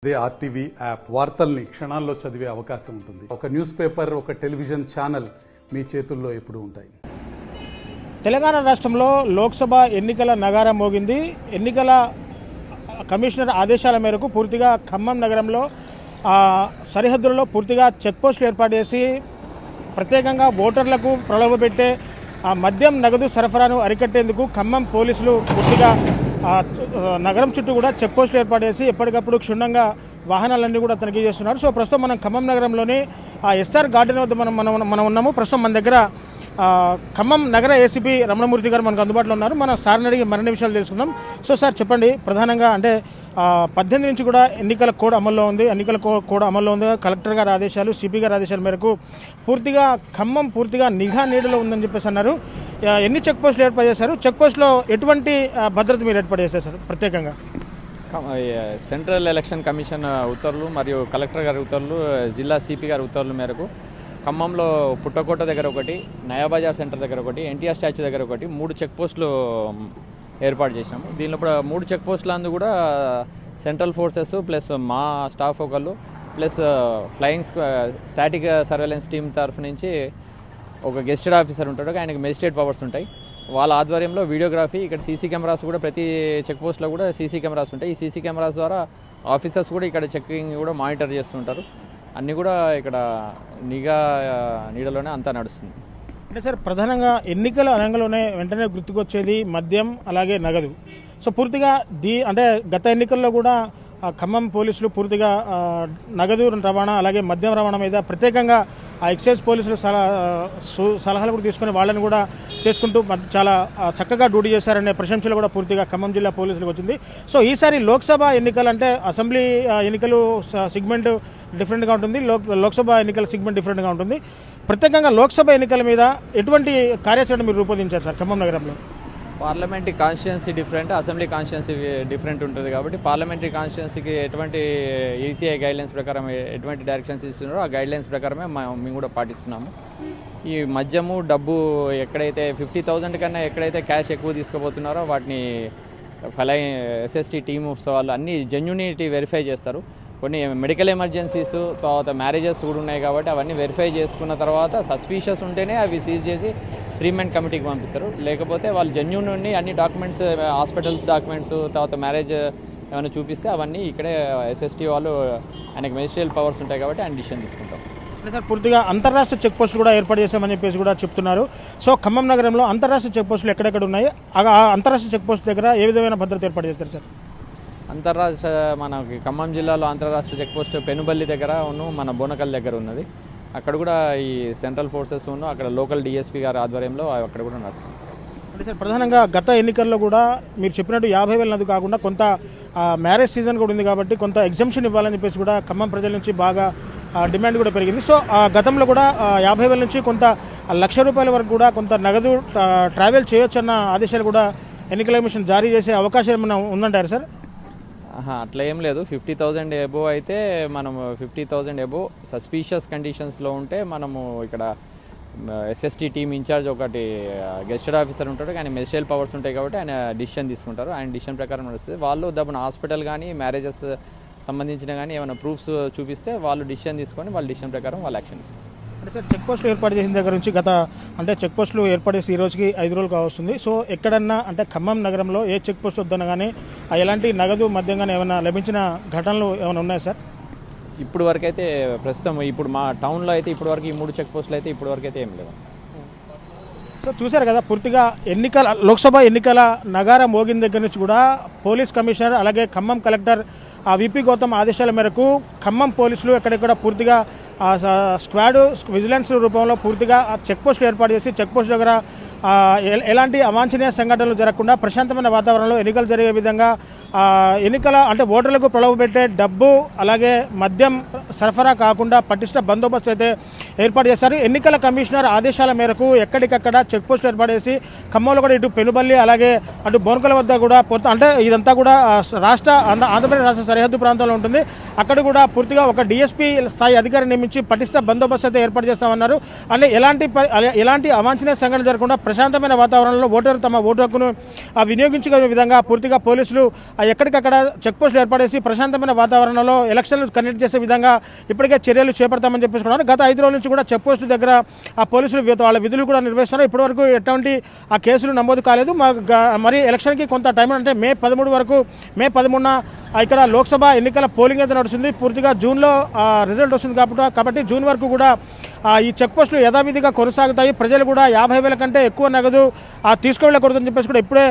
అదే RTV app వార్తల్ని క్షణాల్లో చదివే అవకాశం ఉంటుంది. ఒక న్యూస్ పేపర్, ఒక టెలివిజన్ ఛానల్ మీ చేతుల్లో ఎప్పుడూ ఉంటాయి. తెలంగాణ రాష్ట్రంలో లోక్సభ ఎన్నికల నగారం మోగింది. ఎన్నికల కమిషనర్ ఆదేశాల మేరకు పూర్తిగా ఖమ్మం నగరంలో సరిహద్దులలో పూర్తిగా చెక్పోస్టులు ఏర్పాటు చేసి ప్రత్యేకంగా ఓటర్లకు ప్రలోభపెట్టే మద్యం నగదు సరఫరాను అరికట్టేందుకు ఖమ్మం పోలీసులు పూర్తిగా నగరం చుట్టూ కూడా చెక్పోస్టులు ఏర్పాటు చేసి ఎప్పటికప్పుడు క్షుణ్ణంగా వాహనాలన్నీ కూడా తనిఖీ చేస్తున్నారు. సో ప్రస్తుతం మనం ఖమ్మం నగరంలోని ఎస్ఆర్ గార్డెన్ వద్ద మనం ఉన్నాము. ప్రస్తుతం మన దగ్గర ఖమ్మం నగర ఏసీపీ రమణమూర్తి గారు మనకు అందుబాటులో ఉన్నారు. మనం సార్ని అడిగి మరిన్ని విషయాలు తెలుసుకుందాం. సో సార్ చెప్పండి, ప్రధానంగా అంటే 18 నుంచి కూడా ఎన్నికల కోడ్ అమల్లో ఉంది. ఎన్నికల కోడ్ అమల్లో ఉంది. కలెక్టర్ గారి ఆదేశాలు, సిపి గారి ఆదేశాల మేరకు పూర్తిగా ఖమ్మం పూర్తిగా నిఘా నీడలో ఉందని చెప్పేసి అన్నారు. ఎన్ని చెక్ పోస్టులు ఏర్పాటు చేశారు? చెక్ పోస్టులో ఎటువంటి భద్రత మీరు ఏర్పాటు చేశారు సార్ ప్రత్యేకంగా? సెంట్రల్ ఎలక్షన్ కమిషన్ ఉత్తర్వులు మరియు కలెక్టర్ గారి ఉత్తర్వులు, జిల్లా సిపి గారి ఉత్తర్వుల మేరకు ఖమ్మంలో పుట్టకోట దగ్గర ఒకటి, నయాబజార్ సెంటర్ దగ్గర ఒకటి, ఎన్టీఆర్ స్టాచ్యూ దగ్గర ఒకటి 3 చెక్ పోస్టులు ఏర్పాటు చేసినాము. దీనిలో 3 చెక్ పోస్టులందు కూడా సెంట్రల్ ఫోర్సెస్ ప్లస్ మా స్టాఫ్ ఒకళ్ళు plus flying static surveillance team తరఫు నుంచి ఒక గెస్టెడ్ ఆఫీసర్ ఉంటాడు, ఆయనకి మెజిస్ట్రేట్ పవర్స్ ఉంటాయి. వాళ్ళ ఆధ్వర్యంలో వీడియోగ్రఫీ, ఇక్కడ సీసీ కెమెరాస్ కూడా ప్రతి చెక్ పోస్ట్లో కూడా సీసీ కెమెరాస్ ఉంటాయి. ఈ సీసీ కెమెరాస్ ద్వారా ఆఫీసర్స్ కూడా ఇక్కడ చెక్కింగ్ కూడా మానిటర్ చేస్తుంటారు. అన్నీ కూడా ఇక్కడ నిఘా నీడలోనే అంతా నడుస్తుంది. అంటే సార్ ప్రధానంగా ఎన్నికల రంగంలోనే వెంటనే గుర్తుకొచ్చేది మద్యం అలాగే నగదు. సో పూర్తిగా అంటే గత ఎన్నికల్లో కూడా ఖమ్మం పోలీసులు పూర్తిగా నగదు రవాణా అలాగే మద్యం రవాణా మీద ప్రత్యేకంగా ఎక్సైజ్ పోలీసులు సలహాలు కూడా తీసుకొని వాళ్ళని కూడా చేసుకుంటూ చాలా చక్కగా డ్యూటీ చేశారనే ప్రశంసలు కూడా పూర్తిగా ఖమ్మం జిల్లా పోలీసులకు వచ్చింది. సో ఈసారి లోక్సభ ఎన్నికలు అంటే అసెంబ్లీ ఎన్నికలు సిగ్మెంట్ డిఫరెంట్గా ఉంటుంది, లోక్సభ ఎన్నికల సిగ్మెంట్ డిఫరెంట్గా ఉంటుంది. ప్రత్యేకంగా లోక్సభ ఎన్నికల మీద ఎటువంటి కార్యాచరణ మీరు రూపొందించారు సార్ ఖమ్మం నగరంలో? Parliamentary constituency different, assembly constituency different ఉంటుంది. కాబట్టి పార్లమెంటరీ కాన్స్టిట్యున్సీకి ఎటువంటి ఈసీఐ గైడ్లైన్స్ ప్రకారం ఎటువంటి డైరెక్షన్స్ ఇస్తున్నారో ఆ గైడ్లైన్స్ ప్రకారమే మేము కూడా పాటిస్తున్నాము. ఈ మద్యము డబ్బు ఎక్కడైతే 50,000 కన్నా ఎక్కడైతే క్యాష్ ఎక్కువ తీసుకుపోతున్నారో వాటిని ఎస్ఎస్టీ టీమ్స్ వాళ్ళు అన్ని జెన్యూనిటీ వెరిఫై చేస్తారు. కొన్ని మెడికల్ ఎమర్జెన్సీస్, తర్వాత మ్యారేజెస్ కూడా ఉన్నాయి కాబట్టి అవన్నీ వెరిఫై చేసుకున్న తర్వాత సస్పీషియస్ ఉంటేనే అవి సీజ్ చేసి ట్రీట్మెంట్ కమిటీకి పంపిస్తారు. లేకపోతే వాళ్ళు జెన్యూన్ ఉండి అన్ని డాక్యుమెంట్స్, హాస్పిటల్స్ డాక్యుమెంట్స్, తర్వాత మ్యారేజ్ ఏమైనా చూపిస్తే అవన్నీ ఇక్కడే ఎస్ఎస్టీ వాళ్ళు ఆయనకు మెజిస్ట్రియల్ పవర్స్ ఉంటాయి కాబట్టి ఆయన డిసిషన్ తీసుకుంటాం. అంటే సార్ పూర్తిగా అంతర్రాష్ట్ర చెక్ పోస్టులు కూడా ఏర్పాటు చేశామని చెప్పేసి కూడా చెప్తున్నారు. సో ఖమ్మం నగరంలో అంతర్రాష్ట్ర చెక్ పోస్టులు ఎక్కడెక్కడ ఉన్నాయి? ఆ అంతర్రాష్ట్ర చెక్ పోస్ట్ దగ్గర ఏ విధమైన భద్రత ఏర్పాటు చేస్తారు సార్? అంతర్రాష్ట్ర మనకి ఖమ్మం జిల్లాలో అంతర్రాష్ట్ర చెక్ పోస్ట్ పెనుబల్లి దగ్గర మన బోనకల్ దగ్గర ఉన్నది. అక్కడ కూడా ఈ సెంట్రల్ ఫోర్సెస్ అక్కడ లోకల్ డిఎస్పీ గారి ఆధ్వర్యంలో అక్కడ కూడా నడుస్తుంది. అంటే సార్ ప్రధానంగా గత ఎన్నికల్లో కూడా మీరు చెప్పినట్టు 50,000 నది కాకుండా కొంత మ్యారేజ్ సీజన్ కూడా ఉంది కాబట్టి కొంత ఎగ్జంప్షన్ ఇవ్వాలని చెప్పేసి కూడా ఖమ్మం ప్రజల నుంచి బాగా డిమాండ్ కూడా పెరిగింది. సో గతంలో కూడా 50,000 నుంచి కొంత ₹1,00,000 వరకు కూడా కొంత నగదు ట్రావెల్ చేయొచ్చన్న ఆదేశాలు కూడా ఎన్నికల కమిషన్ జారీ చేసే అవకాశం ఏమైనా ఉందంటారు సార్? అట్లా ఏం లేదు. 50,000 ఎబో అయితే మనము 50,000 ఎబో సస్పీషియస్ కండిషన్స్లో ఉంటే మనము ఇక్కడ ఎస్ఎస్టీ టీమ్ ఇన్ఛార్జ్ ఒకటి గెస్టెడ్ ఆఫీసర్ ఉంటాడు, ఆయన మెజిస్ట్రియల్ పవర్స్ ఉంటాయి కాబట్టి ఆయన డిసిషన్ తీసుకుంటారు. ఆయన డిసిషన్ ప్రకారం నడుస్తుంది. వాళ్ళు దబ్బున హాస్పిటల్ కానీ మ్యారేజెస్ సంబంధించిన కానీ ఏమైనా ప్రూఫ్స్ చూపిస్తే వాళ్ళు డిసిషన్ తీసుకొని వాళ్ళ డిసిషన్ ప్రకారం వాళ్ళు యాక్షన్ ఇస్తారు. అంటే సార్ చెక్ పోస్టులు ఏర్పాటు చేసిన దగ్గర నుంచి అంటే చెక్ పోస్టులు ఏర్పాటు చేసి ఈ రోజుకి 5 రోజులు కావస్తుంది. సో ఎక్కడన్నా అంటే ఖమ్మం నగరంలో ఏ చెక్ పోస్ట్ వద్దన్నా కానీ ఎలాంటి నగదు మద్యం కానీ ఏమైనా లభించిన ఘటనలు ఏమైనా ఉన్నాయా సార్? ఇప్పుడు వరకు అయితే ప్రస్తుతం ఇప్పుడు మా టౌన్లో అయితే ఇప్పటి వరకు ఈ 3 చెక్ పోస్టులు అయితే ఇప్పటి వరకు అయితే ఏం లేవు. సో చూశారు కదా, పూర్తిగా లోక్సభ ఎన్నికల నగార మోగిన దగ్గర నుంచి కూడా పోలీస్ కమిషనర్ అలాగే ఖమ్మం కలెక్టర్ విపి గౌతమ్ ఆదేశాల మేరకు ఖమ్మం పోలీసులు ఎక్కడెక్కడ పూర్తిగా స్క్వాడ్ విజిలెన్స్ రూపంలో పూర్తిగా చెక్ పోస్టులు ఏర్పాటు చేసి చెక్ పోస్ట్ దగ్గర ఎలాంటి అవాంఛనీయ సంఘటనలు జరగకుండా ప్రశాంతమైన వాతావరణంలో ఎన్నికలు జరిగే విధంగా అంటే ఓటర్లకు ప్రలోభపెట్టే డబ్బు అలాగే మద్యం సరఫరా కాకుండా పటిష్ట బందోబస్తు అయితే ఏర్పాటు చేశారు. ఎన్నికల కమిషనర్ ఆదేశాల మేరకు ఎక్కడికక్కడ చెక్ పోస్టులు ఏర్పాటు చేసి ఖమ్మంలో కూడా ఇటు పెనుబల్లి అలాగే అటు బోనకల వద్ద కూడా అంటే ఇదంతా కూడా ఆంధ్రప్రదేశ్ రాష్ట్ర సరిహద్దు ప్రాంతంలో ఉంటుంది. అక్కడ కూడా పూర్తిగా ఒక డిఎస్పీ స్థాయి అధికారిని నియమించి పటిష్ట బందోబస్తు అయితే ఏర్పాటు చేస్తామన్నారు. అంటే ఎలాంటి అవాంఛనీయ సంఘటనలు జరగకుండా ప్రశాంతమైన వాతావరణంలో ఓటరు తమ ఓటు హక్కును వినియోగించుకునే విధంగా పూర్తిగా పోలీసులు ఎక్కడికక్కడ చెక్ పోస్టులు ఏర్పాటేసి ప్రశాంతమైన వాతావరణంలో ఎలక్షన్లు కండక్ట్ చేసే విధంగా ఇప్పటికే చర్యలు చేపడతామని చెప్పేసుకున్నారు. గత 5 రోజుల నుంచి కూడా చెక్ పోస్టుల దగ్గర ఆ పోలీసులు వాళ్ళ విధులు కూడా నిర్వహిస్తున్నారు. ఇప్పటివరకు ఎటువంటి ఆ కేసులు నమోదు కాలేదు. మరి ఎలక్షన్కి కొంత టైం అంటే మే 13 వరకు, మే 13న ఇక్కడ లోక్సభ ఎన్నికల పోలింగ్ అయితే నడుస్తుంది. పూర్తిగా జూన్లో రిజల్ట్ వస్తుంది కాబట్టి జూన్ వరకు కూడా ఈ చెక్ పోస్టులు యథావిధిగా కొనసాగుతాయి. ప్రజలు కూడా 50,000 కంటే ఎక్కువ నగదు తీసుకువెళ్ళకూడదని చెప్పేసి కూడా ఇప్పుడే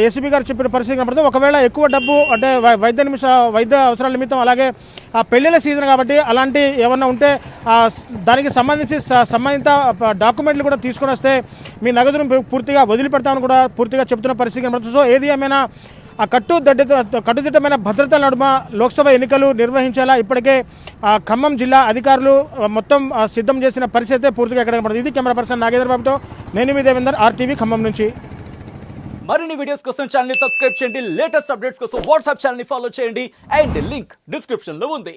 ఏసీబీ గారు చెప్పిన పరిస్థితి కనపడుతుంది. ఒకవేళ ఎక్కువ డబ్బు అంటే వైద్య అవసరాల నిమిత్తం, అలాగే పెళ్లిళ్ళ సీజన్ కాబట్టి అలాంటి ఏమన్నా ఉంటే దానికి సంబంధిత డాక్యుమెంట్లు కూడా తీసుకొని వస్తే మీ నగదును పూర్తిగా వదిలిపెడతామని కూడా పూర్తిగా చెప్తున్న పరిస్థితి కనపడుతుంది. సో ఏది ఏమైనా కట్టుదిట్టమైన భద్రతల నడుమ లోక్సభ ఎన్నికలు నిర్వహించేలా ఇప్పటికే ఖమ్మం జిల్లా అధికారులు మొత్తం సిద్ధం చేసిన పరిస్థితి పూర్తిగా ఎక్కడ కనపడుతుంది. ఇది కెమెరా పర్సన్ నాగేంద్ర బాబుతో నేను మీ దేవేందర్, RTV ఖమ్మం నుంచి. మరిన్ని వీడియోస్ కోసం ఛానల్ ని సబ్స్క్రైబ్ చేయండి. లేటెస్ట్ అప్డేట్స్ కోసం వాట్సాప్ ఛానల్ ని ఫాలో చేయండి. అండ్ లింక్ డిస్క్రిప్షన్ లో ఉంది.